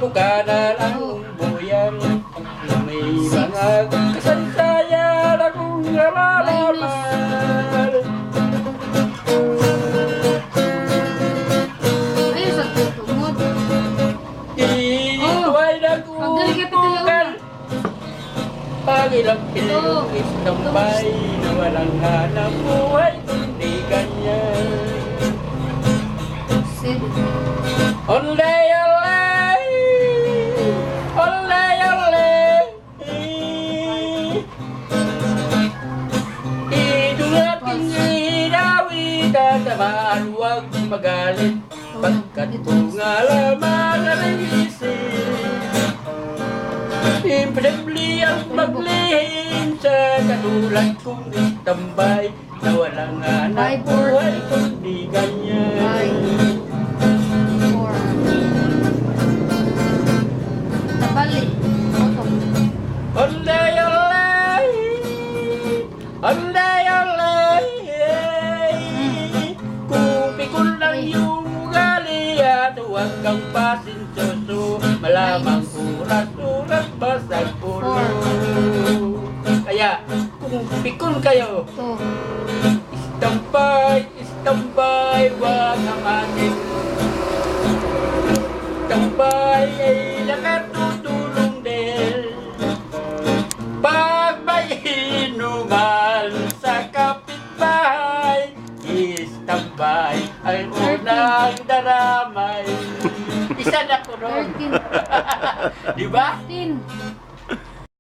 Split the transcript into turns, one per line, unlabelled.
Bukana lang buyan na may mga kasaysayan akong nalalaman.
Ayun sa tutungod.
Ito ay nagutukan Pagilang pinugis ng bay na walang hanap buhay kundi ganyan. Olay, olay, olay, olay. Ito ating inawitan naman huwag magalit pagkat bunga lamang ang isip. Imposible ang maglihim sa katulad kong tambay na walang hanap buhay kundi ganyan.
Tabali.
Olay, olay, olay, olay. Kung pikul lang yung ugali at huwag kang pasensyoso, malamang uras-uras basag ulo. Kaya kung pikul kayo, istampay, istampay, wag hamasin. Istampay ay nakatutulong din pag may inuman sa kapitbahay. Istampay ay unang daramay. Isa na ko ron.
13.
Diba?
15.